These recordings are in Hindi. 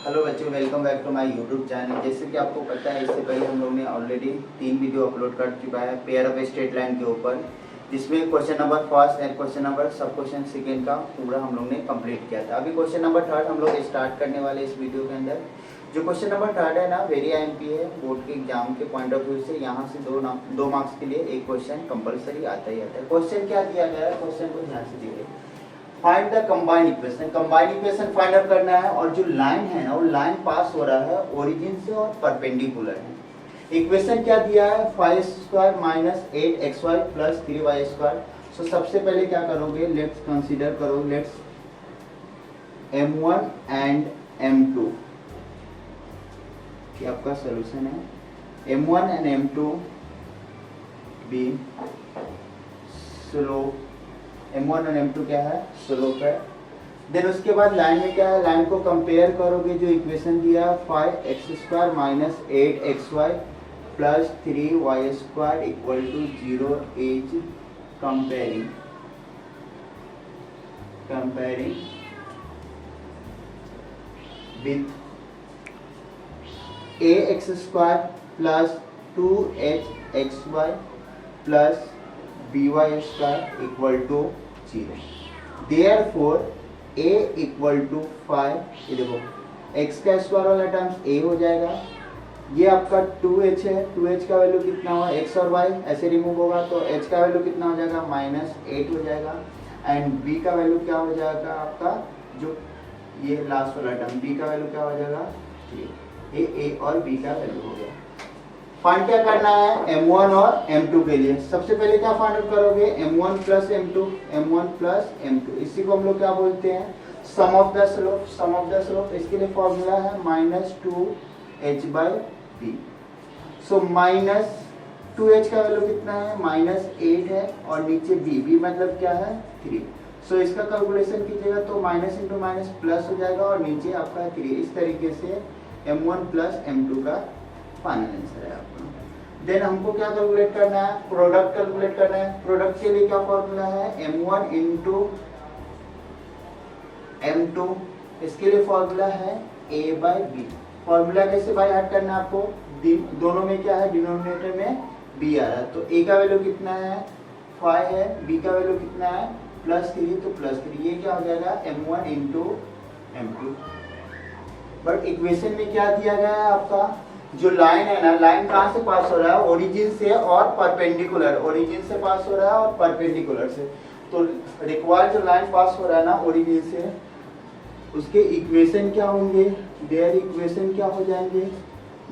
हेलो बच्चों, welcome back to my YouTube channel. जैसे कि आपको पता है, इससे पहले हम लोग ने ऑलरेडी 3 वीडियो अपलोड कर चुका है पेयर ऑफ स्ट्रेट लाइन के ऊपर, जिसमें question number first and question number सब क्वेश्चन सेकेंड का पूरा हम लोग ने कंप्लीट किया था। अभी क्वेश्चन नंबर थर्ड हम लोग स्टार्ट करने वाले इस वीडियो के अंदर। जो क्वेश्चन नंबर थर्ड है ना, वेरी IMP है, बोर्ड के एग्जाम के पॉइंट ऑफ व्यू से। यहाँ से दो मार्क्स के लिए एक क्वेश्चन कंपलसरी आता ही आता है। क्वेश्चन क्या दिया गया है, क्वेश्चन को ध्यान से देखिए। Find the combine equation. Combine equation find out करना है, और जो लाइन है ना, वो लाइन पास हो रहा है ओरिजिन से और परपेंडिकुलर है। इक्वेशन क्या दिया है, 5² माइनस 8xy प्लस 3y²। सो सबसे पहले क्या करोगे, लेट्स कंसीडर करो, लेट्स m1 एंड m2 ये आपका सॉल्यूशन है। m1 and m2 B slope, m1 और m2 क्या है, स्लोप है। देन उसके बाद लाइन में क्या है, लाइन को कंपेयर करोगे, जो इक्वेशन दिया 5x² minus 8xy plus 3y² equal to 0 is comparing with ax² plus 2hxy plus by² equal to 0। Therefore a equal to 5। ये देखो x का स्क्वायर वाला टर्म्स a हो जाएगा, ये आपका 2h है, 2h का वैल्यू कितना हुआ, x और y ऐसे रिमूव होगा तो h का वैल्यू कितना हो जाएगा, -8 हो जाएगा। एंड b का वैल्यू क्या हो जाएगा आपका, जो ये लास्ट वाला टर्म b का वैल्यू क्या हो जाएगा, 3। ये a और b का वैल्यू हो गया। फाइंड क्या करना है, m1 और m2 के लिए। सबसे पहले क्या फाइंड आउट करोगे, m1 प्लस m2। इसी को हम लोग क्या बोलते हैं, सम ऑफ द स्लोप। इसके लिए फॉर्मूला है -2h/b। सो -2h का वैल्यू कितना है, -8 है, और नीचे b मतलब क्या है, 3। सो इसका कैलकुलेशन कीजिएगा तो माइनस इंटू माइनस प्लस हो जाएगा, और नीचे आपका 3। इस तरीके से m1 प्लस m2 का फाइनल आंसर है आपका। देन हमको क्या कैलकुलेट करना है, प्रोडक्ट कैलकुलेट करना है। प्रोडक्ट के लिए क्या फॉर्मूला है, m1 इंटू m2। इसके लिए फॉर्मूला है a/b। फॉर्मूला कैसे बाय हार्ट करना है आपको, दोनों में क्या है, डिनोमिनेटर में b आ रहा है, तो a का वैल्यू कितना है, 5 है, b का वैल्यू कितना है, +3, तो +3। ये क्या हो जाएगा, m1 into m2। But equation में क्या दिया गया है आपका, जो लाइन है ना, लाइन कहाँ से पास हो रहा है, ओरिजिन से और परपेंडिकुलर। ओरिजिन से पास हो रहा है और परपेंडिकुलर से। तो रिक्वायर्ड जो लाइन पास हो रहा है ना ओरिजिन से, उसके इक्वेशन क्या होंगे, देयर इक्वेशन क्या हो जाएंगे,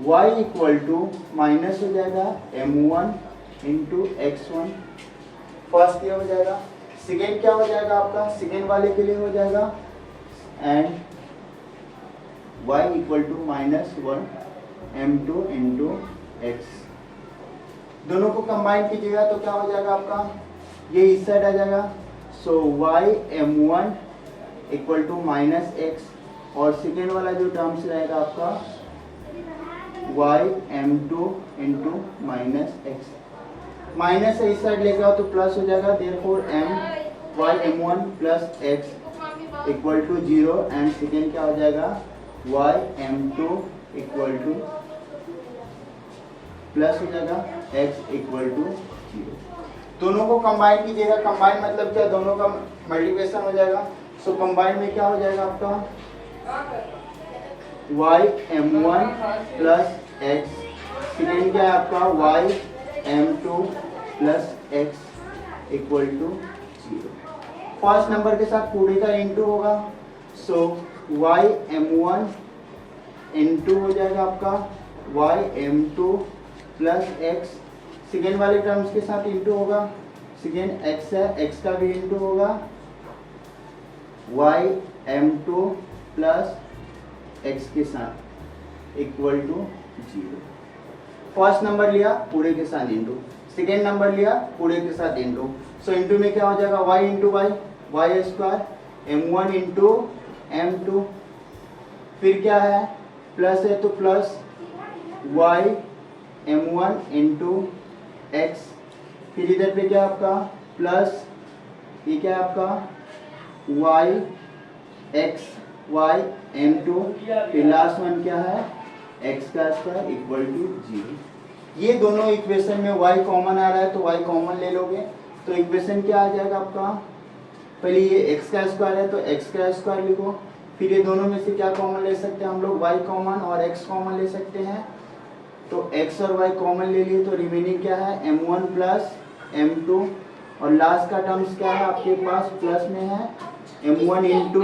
y इक्वल टू माइनस हो जाएगा m1 इंटू x1। फर्स्ट ये हो जाएगा। सेकेंड क्या हो जाएगा आपका, सेकेंड वाले के लिए हो जाएगा and y equal to -1 m2 into x। दोनों को कंबाइन कीजिएगा तो क्या हो जाएगा आपका, ये इस साइड आ जाएगा। So y m1 equal to -x, और सेकेंड वाला जो टर्म्स रहेगा आपका y m2 into -x। Minus इस साइड लेके आओ तो प्लस हो जाएगा। Therefore y m1 plus x equal to 0, and second क्या हो जाएगा, y m2 equal two plus हो जाएगा x इक्वल टू 0। दोनों को कंबाइन कीजिएगा। कंबाइन मतलब क्या, दोनों का मल्टीप्लिकेशन हो जाएगा। सो कंबाइन में क्या हो जाएगा आपका, y m1 plus x, second क्या है आपका y m2 plus x equal to 0। First number के साथ पूरे का इनटू होगा। सो y m1 इंटू हो जाएगा आपका y m2 plus x, second वाले टर्म्स के साथ इंटू होगा। सेकेंड x है, x का भी इंटू होगा, y m2 प्लस x के साथ इक्वल टू 0। फर्स्ट नंबर लिया पूरे के साथ इंटू, सेकेंड नंबर लिया पूरे के साथ इंटू। सो इंटू में क्या हो जाएगा, y into y square, m1 into m2, फिर क्या है, प्लस है तो plus y m1 into x, फिर इधर पे क्या आपका प्लस, ये क्या है आपका y x वाई m2, फिर लास्ट वन क्या है x का स्क्वायर इक्वल टू 0। ये दोनों इक्वेशन में y कॉमन आ रहा है तो y कॉमन ले लोगे तो इक्वेशन क्या आ जाएगा आपका, पहले ये x का स्क्वायर है तो x का स्क्वायर लिखो, फिर ये दोनों में से क्या कॉमन ले सकते हैं हम लोग, y कॉमन और x कॉमन ले सकते हैं, तो x और y कॉमन ले लिए तो रिमेनिंग क्या है m1 प्लस m2 और लास्ट का टर्म्स क्या है आपके पास प्लस में है m1 इंटू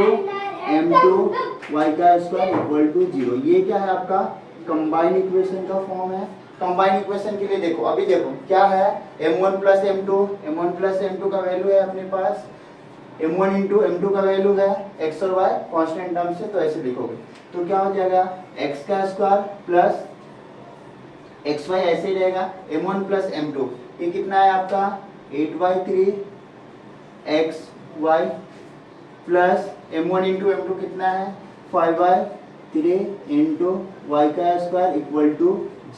m2 y का स्क्वायर इक्वल टू 0। ये क्या है आपका कंबाइन इक्वेशन का फॉर्म है। कंबाइन इक्वेशन के लिए देखो, अभी देखो क्या है m1 प्लस m2 का वैल्यू है अपने पास, m1 इंटू m2 का वैल्यू है x और y कांस्टेंट टर्म से, तो ऐसे लिखोगे तो क्या हो जाएगा x का स्क्वायर प्लस xy ऐसे ही रहेगा m1 प्लस m2, ये कितना है आपका 8/3 xy plus m1 into m2 कितना है 5/3 इंटू y का स्क्वायर इक्वल टू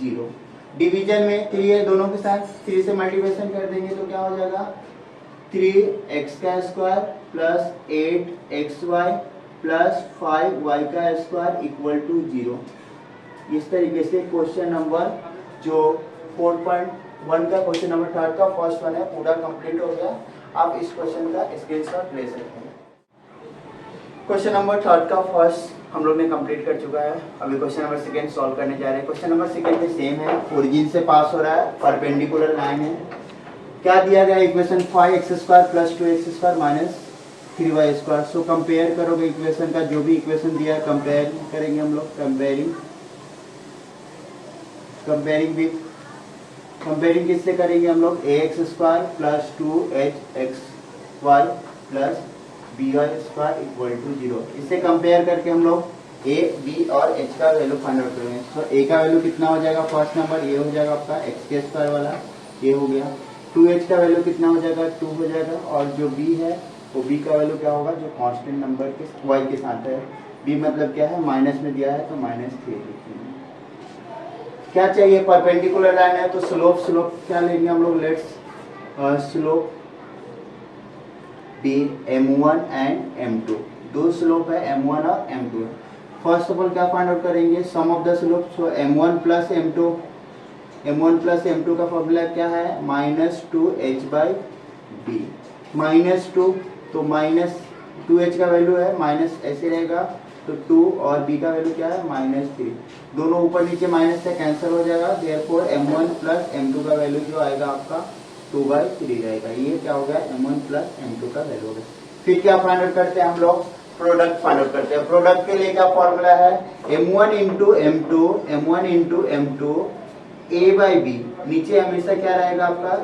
0। डिवीजन में 3 है दोनों के साथ, 3 से मल्टीप्लिकेशन कर देंगे तो क्या हो जाएगा 3x का square plus 8xy plus 5y का स्क्वायर इक्वल टू 0। इस तरीके से क्वेश्चन नंबर जो 4.1 का क्वेश्चन नंबर 3 का फर्स्ट वन है पूरा कंप्लीट हो गया। आप इस क्वेश्चन का स्क्रीनशॉट ले सकते हैं। क्वेश्चन नंबर 3 का फर्स्ट हम लोग ने कंप्लीट कर चुका है। अभी क्वेश्चन नंबर 2 सॉल्व करने जा रहे हैं। क्वेश्चन नंबर 2 में सेम है, ओरिजिन से पास हो रहा है, परपेंडिकुलर लाइन है। क्या दिया गया equation 5x² plus 2x² minus 3y²। So compare करोगे इक्वेशन का, जो भी इक्वेशन दिया है कंपेयर करेंगे हम लोग, कंपेयरिंग किससे करेंगे हम लोग, ax² plus 2hxy plus by² equal to 0। इससे कंपेयर करके हम लोग a, b और h का वैल्यू फाइंड आउट करेंगे। तो a का वैल्यू कितना हो जाएगा, फर्स्ट नंबर ये हो जाएगा आपका x² वाला, ये हो गया। 2h का वैल्यू कितना हो जाएगा 2 हो जाएगा, और जो b है वो b का वैल्यू क्या होगा, जो कांस्टेंट नंबर के y के साथ है। b मतलब क्या है माइनस में दिया है तो -3 लिखेंगे। क्या चाहिए, परपेंडिकुलर लाइन है तो स्लोप क्या लेंगे हम लोग, let's slope B m1 and m2, दो स्लोप है m1 और m2। फर्स्ट ऑफ ऑल क्या फाइंड आउट करेंगे, sum of the slope. So m1 plus m2 का फॉर्मूला क्या है -2h/b, -2 तो -2h का वैल्यू है माइनस ऐसे रहेगा तो 2 और b का वैल्यू क्या है -3, दोनों ऊपर नीचे माइनस से कैंसिल हो जाएगा। देयरफॉर m1 प्लस m2 का वैल्यू जो आएगा आपका 2/3 रहेगा। ये क्या होगा m1 प्लस m2 का वैल्यू होगा। फिर क्या फाइंड आउट करते हैं हम लोग, प्रोडक्ट फाइंड आउट करते हैं। प्रोडक्ट के लिए क्या फॉर्मूला है, m1 इंटू m2 a/b, नीचे हमेशा क्या रहेगा आपका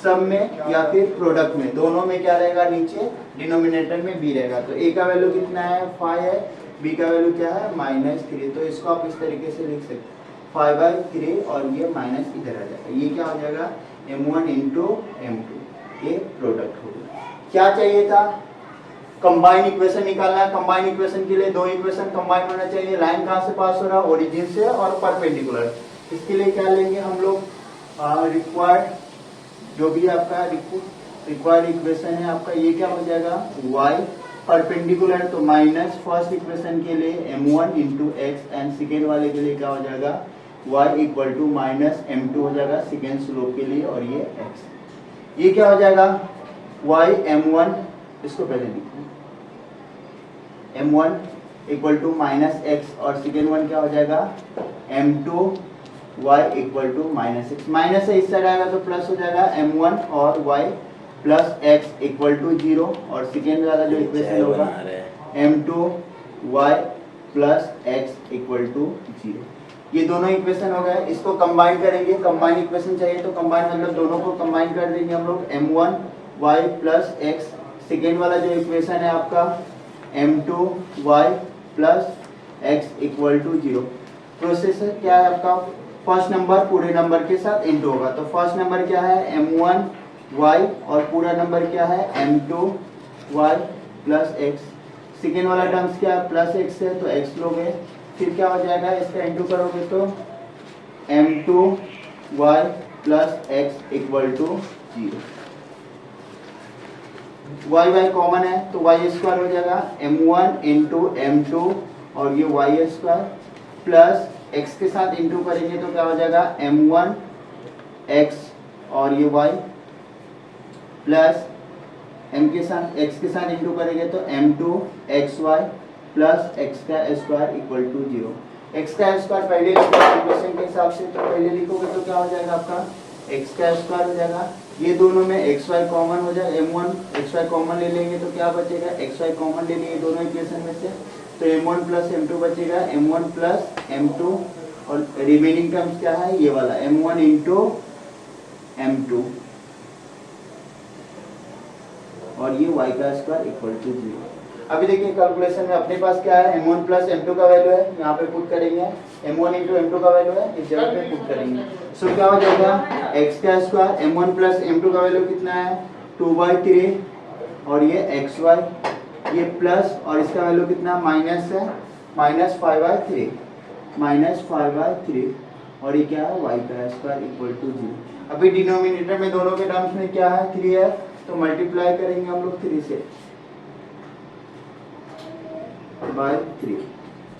सम में या फिर प्रोडक्ट में, दोनों में क्या रहेगा नीचे डिनोमिनेटर में b रहेगा। तो a का वैल्यू कितना है 5 है, b का वैल्यू क्या है -3, तो इसको आप इस तरीके से लिख सकते हैं 5/3 और ये माइनस इधर आ जाएगा। ये क्या हो जाएगा m1 इंटू m2, ये प्रोडक्ट होगा। क्या चाहिए था, कंबाइन इक्वेशन निकालना है। कंबाइन इक्वेशन के लिए दो इक्वेशन कंबाइन होना चाहिए। लाइन कहाँ से पास हो रहा है, ओरिजिन से और परपेंडिकुलर। इसके लिए क्या लेंगे हम लोग, रिक्वायर्ड जो भी आपका रिक्वायर्ड इक्वेशन है आपका, ये क्या हो जाएगा y परपेंडिकुलर, तो माइनस फर्स्ट इक्वेशन के लिए m1 into x and second वाले के लिए क्या हो जाएगा y इक्वल टू -m2 हो जाएगा सेकेंड स्लोप के लिए, और ये x। ये क्या हो जाएगा y m1, इसको पहले लिखो m1 इक्वल टू -x और सेकेंड वन क्या हो जाएगा m2 y equal to -x। Minus से इस साइड आएगा तो प्लस हो जाएगा m1 और y plus x equal to 0, और सेकेंड वाला जो इक्वेशन होगा m2 y plus x equal to 0। ये दोनों इक्वेशन हो गए। इसको कंबाइन करेंगे, कंबाइन इक्वेशन चाहिए तो कंबाइन मतलब दोनों को कंबाइन कर देंगे हम लोग, m1 y plus x, second वाला जो इक्वेशन है आपका m2 y plus x equal to 0। Process क्या है आपका, फर्स्ट नंबर पूरे नंबर के साथ इंटू होगा, तो फर्स्ट नंबर क्या है m1 y और पूरा नंबर क्या है m2 y plus x, second वाला टर्म्स क्या है प्लस x है तो x लोगे, फिर क्या हो जाएगा इसका इंटू करोगे तो m2 y plus x equal to 0। Y y common है तो वाई स्क्वायर हो जाएगा m1 इंटू m2 और ये वाई स्क्वायर प्लस x के साथ इंटू करेंगे तो क्या हो जाएगा m1 x और ये y प्लस m के साथ x के साथ इंटू करेंगे तो m2 xy प्लस x का स्क्वायर इक्वल टू 0। x का स्क्वायर पहले इक्वेशन के हिसाब से तो पहले लिखोगे तो क्या हो जाएगा आपका x का स्क्वायर हो जाएगा। ये दोनों में xy कॉमन हो जाएगा, m1 xy कॉमन ले लेंगे तो क्या बचेगा xy कॉमन ले लिए दोनों इक्वेशन में से तो m1 प्लस m2 बचेगा m1 प्लस m2 और रिमेनिंग टर्म्स क्या है ये वाला m1 इंटू m2 और ये y का स्क्वायर इक्वल टू 0। अभी देखिए कैलकुलेशन में अपने पास क्या है m1 प्लस m2 का वैल्यू है, यहाँ पे पुट करेंगे m1 इंटू m2 का वैल्यू है इस जगह पे पुट करेंगे। सो क्या हो जाएगा x का स्क्वायर m1 प्लस m2 का वैल्यू कितना है 2/3 और ये xy ये प्लस और इसका वैल्यू कितना माइनस है -5/3 और ये क्या है y का स्क्वायर इक्वल टू 0। अभी डिनोमिनेटर में दोनों के टर्म्स में क्या है 3 है तो मल्टीप्लाई करेंगे हम लोग 3 से बाय 3।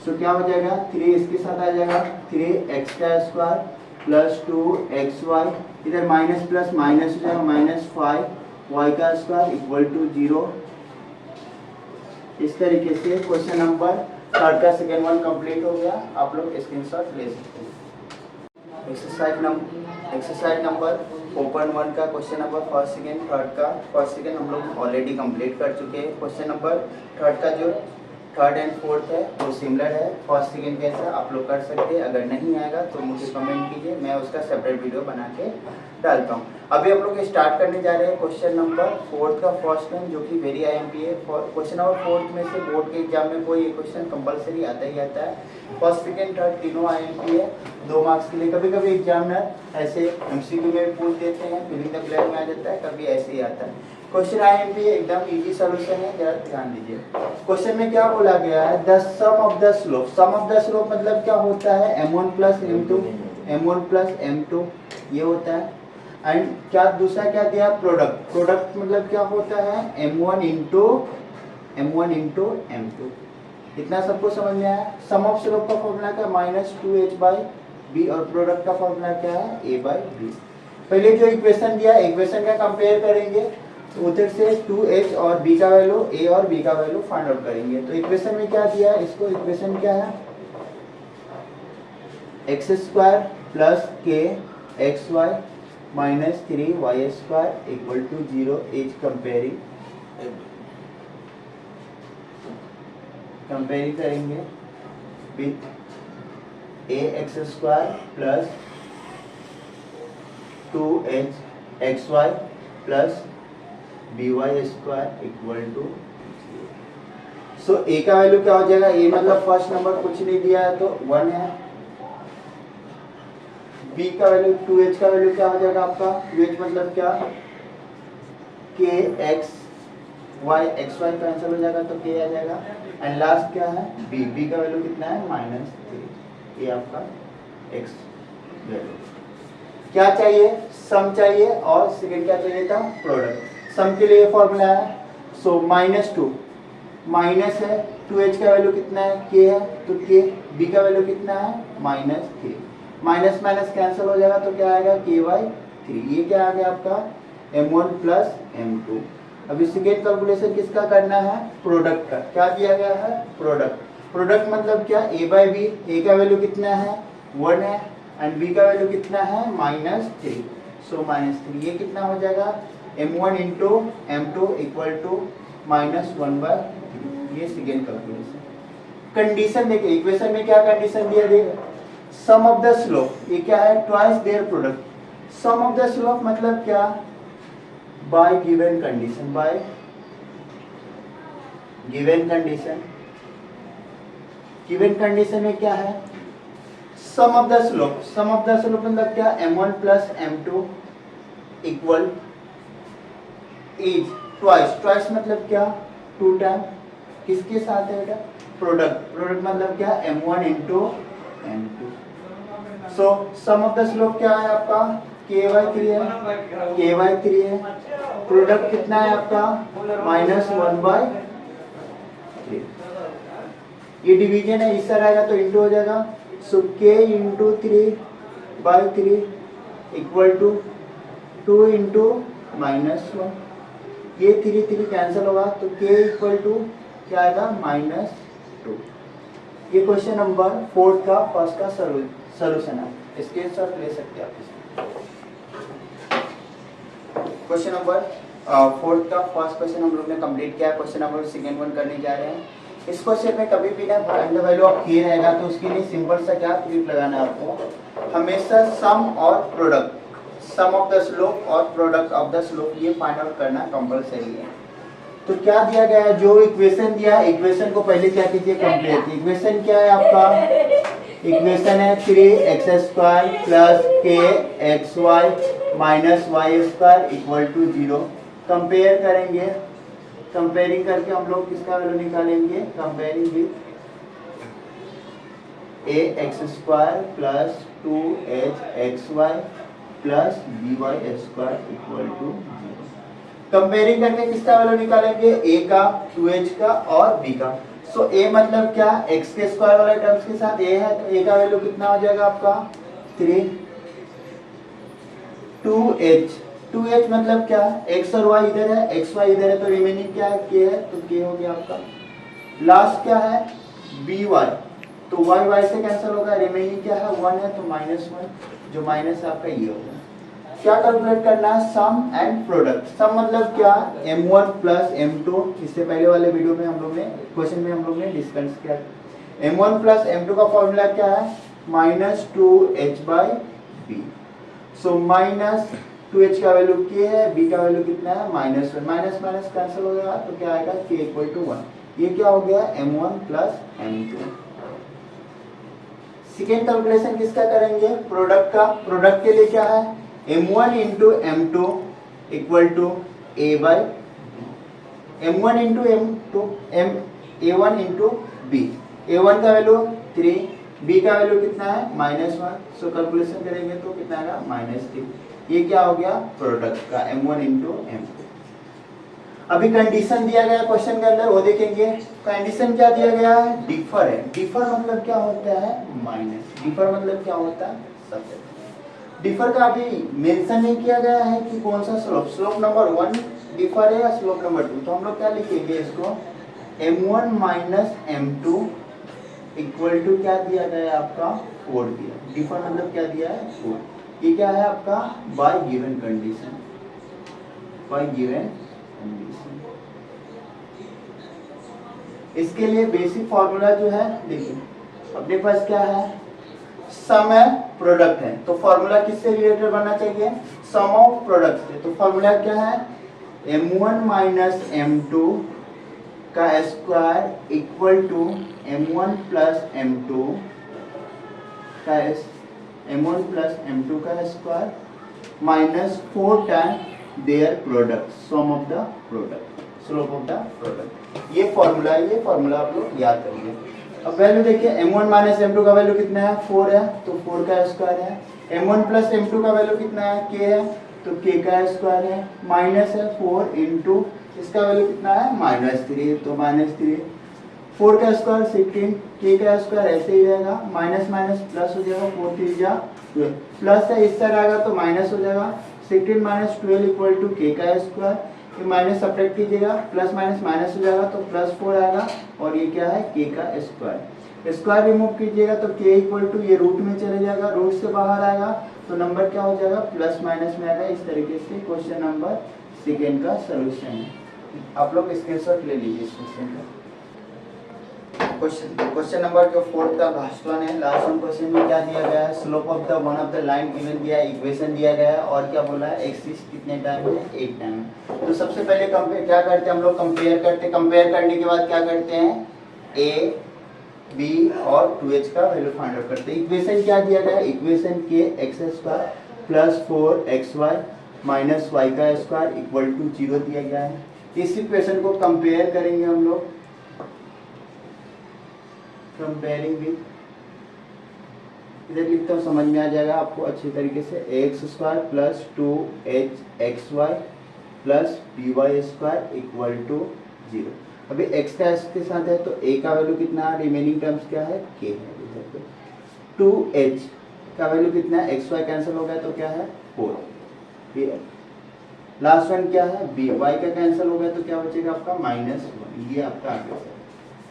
सो क्या हो जाएगा 3 इसके साथ आ जाएगा 3x का स्क्वायर प्लस 2xy इधर माइनस प्लस माइनस हो जाएगा -5y का स्क्वायर इक्वल टू 0। इस तरीके से क्वेश्चन नंबर 3 का सेकेंड वन कंप्लीट हो गया। आप लोग स्क्रीनशॉट ले सकते हैं। एक्सरसाइज नंबर 4.1 का क्वेश्चन नंबर फर्स्ट सेकेंड हम लोग ऑलरेडी कंप्लीट कर चुके हैं। क्वेश्चन नंबर थर्ड का जो थर्ड एंड फोर्थ है वो सिमिलर है फर्स्ट सेकेंड कैसा आप लोग कर सकते हैं। अगर नहीं आएगा तो मुझे कमेंट कीजिए, मैं उसका सेपरेट वीडियो बना के डालता हूँ। अभी हम लोग स्टार्ट करने जा रहे हैं क्वेश्चन नंबर फोर्थ का फर्स्ट वन जो कि वेरी IMP है। क्वेश्चन नंबर फोर्थ में से बोर्ड के एग्जाम में कोई क्वेश्चन कंपलसरी आता ही आता है। फर्स्ट सेकेंड थर्ड तीनों IMP है 2 मार्क्स के लिए। कभी कभी एग्जामिनर ऐसे MCQ में पूछ देते हैं, फिलिंग द ब्लैंक में आ जाता है, कभी ऐसे ही आता है। क्वेश्चन IMP एकदम इजी सॉल्यूशन है, जरा ध्यान दीजिए। क्वेश्चन में क्या बोला गया है the sum of the slope. Sum of the slope मतलब क्या होता है m1 प्लस m2 ये होता है। एंड क्या दूसरा क्या दिया प्रोडक्ट मतलब क्या होता है m1 इंटू m2। इतना सबको समझ में आया। सम ऑफ स्लोप का फॉर्मूला क्या -2h/b और प्रोडक्ट का फॉर्मूला क्या है a/b। पहले जो इक्वेशन दिया इक्वेशन का कंपेयर करेंगे तो उधर से 2h और b का वैल्यू a और b का वैल्यू फाइंड आउट करेंगे। तो इक्वेशन में क्या दिया है इसको इक्वेशन क्या है x² plus k xy minus 3y² equal to 0 is comparing करेंगे with ax² plus 2hxy plus by² equal to. So a का वैल्यू क्या हो जाएगा a मतलब फर्स्ट नंबर कुछ नहीं दिया है तो 1 है। b का वैल्यू 2h का वैल्यू क्या हो जाएगा आपका 2h मतलब क्या kx y xy कैंसिल हो जाएगा तो k आ जाएगा। एंड लास्ट क्या है b का वैल्यू कितना है -3 ये आपका x वैल्यू। क्या चाहिए सम चाहिए और सेकंड क्या चाहिए था प्रोडक्ट। सम के लिए फॉर्मूला है सो -2 माइनस है 2h का वैल्यू कितना है k है तो k b का वैल्यू कितना है -k माइनस माइनस कैंसिल हो जाएगा तो क्या आएगा k/3। ये क्या आ गया आपका m1 प्लस m2। अभी सेकेंड कैलकुलेशन किसका करना है प्रोडक्ट का। क्या दिया गया है प्रोडक्ट मतलब क्या a/b। a का वैल्यू कितना है 1 है एंड b का वैल्यू कितना है -3 सो -3। ये कितना हो जाएगा m1 into m2 equal to -1/3। ये सेकेंड कैलकुलेशन। कंडीशन देखिए इक्वेशन में क्या कंडीशन दिया देखिए सम ऑफ द स्लोप ये क्या है twice their product. Sum of the slope मतलब क्या बाय गिवन कंडीशन में क्या है सम ऑफ द स्लोप मतलब क्या m1 plus m2 equal is twice मतलब क्या 2 टाइम किसके साथ है बेटा प्रोडक्ट मतलब क्या m1 into m2। So sum of the slope क्या है आपका k/3 है, k/3 है। प्रोडक्ट कितना है आपका -1/3। ये डिवीजन है, इस तरह आएगा तो इंटू हो जाएगा। So k into 3/3 equal to 2 into -1। ये 3 कैंसिल होगा तो k इक्वल टू क्या आएगा -2। ये क्वेश्चन नंबर 4 का फर्स्ट का सॉल्यूशन है। स्क्रीनशॉट ले सकते हैं आप इसमें। क्वेश्चन नंबर 4 का फर्स्ट क्वेश्चन हम लोग ने कंप्लीट किया। क्वेश्चन नंबर सेकंड वन करने जा रहे हैं। इस क्वेश्चन में कभी भी ना find the value of k रहेगा तो उसके लिए सिंपल सा क्या ट्रिक लगाना है आपको, हमेशा सम और product, sum of the slope और प्रोडक्ट ऑफ द स्लोप ये फाइंड आउट करना कंपलसरी है। तो क्या दिया गया है, जो इक्वेशन दिया है इक्वेशन को पहले क्या कीजिए कंप्लीट। इक्वेशन क्या है आपका, इक्वेशन है 3x² plus kxy minus y² equal to 0। Compare करेंगे, कंपेयरिंग करके हम लोग किसका वैल्यू निकालेंगे, comparing with ax² plus 2hxy plus by² equal to 0। Comparing करके किसका वैल्यू निकालेंगे, a का, 2h का और b का। सो a मतलब क्या, x के स्क्वायर वाले टर्म्स के साथ a है तो a का वैल्यू कितना हो जाएगा आपका 3। 2h मतलब क्या, x और y इधर है, xy इधर है तो रिमेनिंग क्या है, k है तो k हो गया आपका। लास्ट क्या है by, तो y से कैंसिल होगा, रिमेनिंग क्या है 1 है तो -1, जो माइनस आपका ये होगा। क्या कैलकुलेट करना है, सम एंड प्रोडक्ट। सम मतलब क्या, m1 प्लस m2, इससे पहले वाले वीडियो में हम लोग ने क्वेश्चन में हम लोग ने डिस्कस किया। m1 प्लस m2 का फॉर्मूला क्या है, -2h/b। सो -2h का वैल्यू k है, b का वैल्यू कितना है -1, माइनस माइनस कैंसिल हो गया तो क्या आएगा k इक्वल टू 1। ये क्या हो गया m1 plus m2। Second calculation किसका करेंगे, प्रोडक्ट का। प्रोडक्ट के लिए क्या है, m1 into m2 equal to a/b, m1 into m2 a1 into b। a1 का वैल्यू 3, b का वैल्यू कितना है -1। सो कैलकुलेशन करेंगे तो कितना आएगा -3। ये क्या हो गया प्रोडक्ट का m1 इंटू m2। अभी कंडीशन दिया गया क्वेश्चन के अंदर, वो देखेंगे। कंडीशन क्या दिया गया है, डिफर है। डिफर मतलब क्या होता है, माइनस। डिफर मतलब क्या होता है, सब्जेक्ट। डिफर का अभी मेंशन नहीं किया गया है कि कौन सा स्लोप, स्लोप नंबर 1 डिफर है या स्लोप नंबर 2। तो हम लोग क्या लिखेंगे इसको, m1 minus m2 equal to क्या दिया गया है आपका 4 दिया। डिफर मतलब क्या दिया है 4। ये क्या है आपका bye given condition, bye given condition. इसके लिए बेसिक फॉर्मूला जो है देखिए, अपने पास क्या है, सम है प्रोडक्ट है, तो फॉर्मूला किससे रिलेटेड बनना चाहिए, सम ऑफ प्रोडक्ट से। तो फॉर्मूला क्या है, m1 माइनस m2 का square equal to m1 plus m2 का m1 प्लस m2 का square minus 4 time their product, sum of the product, slope of the product. ये फॉर्मूला आप लोग याद करिए। अब वैल्यू देखिए, m1 माइनस m2 का वैल्यू कितना है 4 है तो 4 का स्क्वायर है। m1 प्लस m2 का वैल्यू कितना है k है तो k का स्क्वायर है, माइनस है 4 इंटू इसका वैल्यू कितना है -3 तो -3, 4 का स्क्वायर 16, k का स्क्वायर ऐसे ही रहेगा, माइनस माइनस प्लस हो जाएगा, 4 3 जा 12, प्लस है इस तरह आएगा तो माइनस हो जाएगा, 16 माइनस 12 इक्वल टू k का स्क्वायर। ये माइनस सब्ट्रैक्ट कीजिएगा, प्लस माइनस माइनस हो जाएगा तो +4 आएगा, और ये क्या है k का स्क्वायर। स्क्वायर रिमूव कीजिएगा तो k इक्वल टू ये रूट में चले जाएगा, रूट से बाहर आएगा तो नंबर क्या हो जाएगा प्लस माइनस में आएगा। इस तरीके से क्वेश्चन नंबर सेकेंड का सोल्यूशन है। आप लोग स्क्रीनशॉट ले लीजिए इस क्वेश्चन का। क्वेश्चन नंबर जो 4 का लास्ट वन है, लास्ट वन क्वेश्चन में क्या दिया गया है, slope of the one of the line given दिया है, इक्वेशन दिया गया है, और क्या बोला है एक्सिस कितने टाइम है 8 टाइम है। तो सबसे पहले कंपेयर क्या करते हैं हम लोग, कंपेयर करते हैं। कंपेयर करने के बाद क्या करते हैं, a b और 2h का वैल्यू फाइंड आउट करते हैं। इक्वेशन क्या दिया गया है, इक्वेशन के x² plus 4xy minus y का स्क्वायर इक्वल टू 0 दिया गया है। इस इक्वेशन को कंपेयर करेंगे हम लोग, कंपेयरिंग विद इधर लिखता हूँ, समझ में आ जाएगा आपको अच्छी तरीके से। X square plus 2hxy plus by square equal to 0। अभी x का x के साथ है तो a का वैल्यू कितना है, रिमेनिंग टर्म्स क्या है, k है इधर पे। 2h का वैल्यू कितना है, xy कैंसिल हो गया तो क्या है 4। लास्ट वन क्या है b, y का कैंसिल हो गया तो क्या बचेगा आपका -1। ये आपका आंसर है।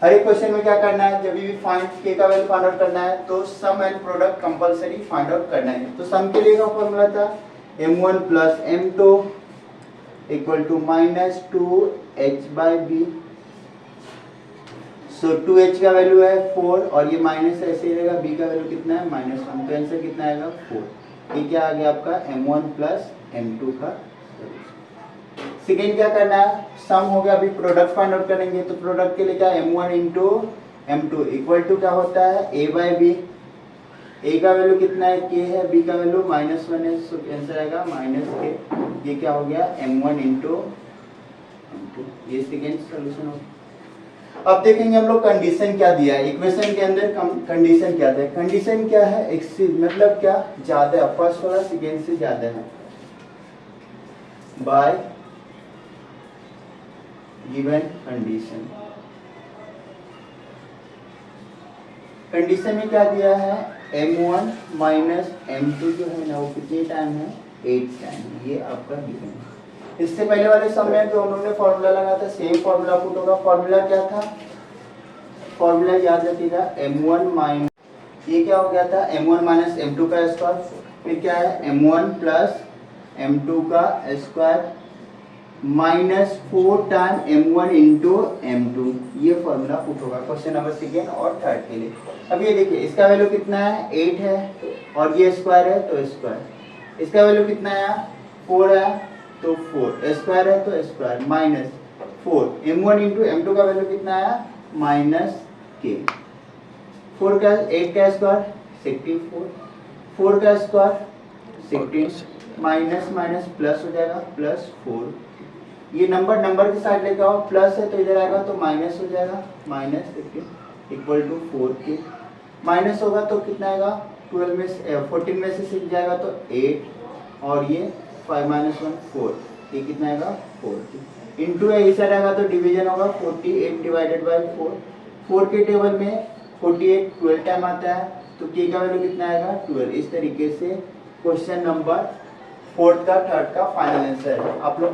हर एक क्वेश्चन में क्या करना है, जब भी फाइंड के का वैल्यू फाइंड आउट करना है तो sum and product compulsory find out करना है। तो सम के लिए का फॉर्मूला था m1 plus m2 equal to -2h/b। So 2h का वैल्यू है 4 और ये माइनस ऐसे ही रहेगा, b का वैल्यू कितना है -1, तो आंसर कितना आएगा 4। ये क्या आ गया आपका m1 प्लस m2 का। सेकेंड क्या करना है, सम हो गया, अभी प्रोडक्ट फाइंड आउट करेंगे। तो प्रोडक्ट के लिए क्या m1 into m2 equal to क्या होता है a/b। a का वैल्यू कितना है k है, b का वैल्यू -1 है, सो आंसर आएगा -k। ये क्या हो गया m1 इंटू m2। ये सेकेंड सोल्यूशन हो गया। अब देखेंगे हम लोग कंडीशन क्या दिया है इक्वेशन के अंदर। कंडीशन क्या है, कंडीशन क्या है एक्सीड मतलब क्या ज्यादा, फर्स्ट वाला सेकेंड से ज्यादा है बाय गिवन कंडीशन। कंडीशन में क्या दिया है m1 माइनस m2 जो है ना वो कितने टाइम है 8 टाइम। ये आपका गिवन है। इससे पहले वाले सम में जो उन्होंने फॉर्मूला लगाया था सेम फॉर्मूला पुट होगा। फॉर्मूला क्या था, फॉर्मूला याद रखिएगा m1 माइनस, ये क्या हो गया था m1 माइनस m2 का स्क्वायर, फिर क्या है m1 प्लस m2 का square -4 time m1 into m2। ये फॉर्मूला पुट होगा क्वेश्चन नंबर सेकेंड और थर्ड के लिए। अब ये देखिए इसका वैल्यू कितना है 8 है और ये स्क्वायर है तो स्क्वायर। इसका वैल्यू कितना है 4 है तो 4, स्क्वायर है तो स्क्वायर -4। m1 इंटू m2 का वैल्यू कितना है -k। 4 का 8 का स्क्वायर 64, 4 का स्क्वायर 16, माइनस माइनस प्लस हो जाएगा +4। ये नंबर के साथ लेके आओ, प्लस है तो इधर आएगा तो माइनस हो जाएगा -15 इक्वल टू 4k। माइनस होगा तो कितना आएगा 14 में से 6 जाएगा तो 8 और ये 5 - 1 4, ये कितना आएगा 4k। इंटू है इस आएगा तो डिवीजन होगा 48 डिवाइडेड बाय 4। 4 के टेबल में 48 12 टाइम आता है तो k का वैल्यू कितना आएगा 12। इस तरीके से क्वेश्चन नंबर 4th का 3rd का फाइनल आंसर है। आप लोग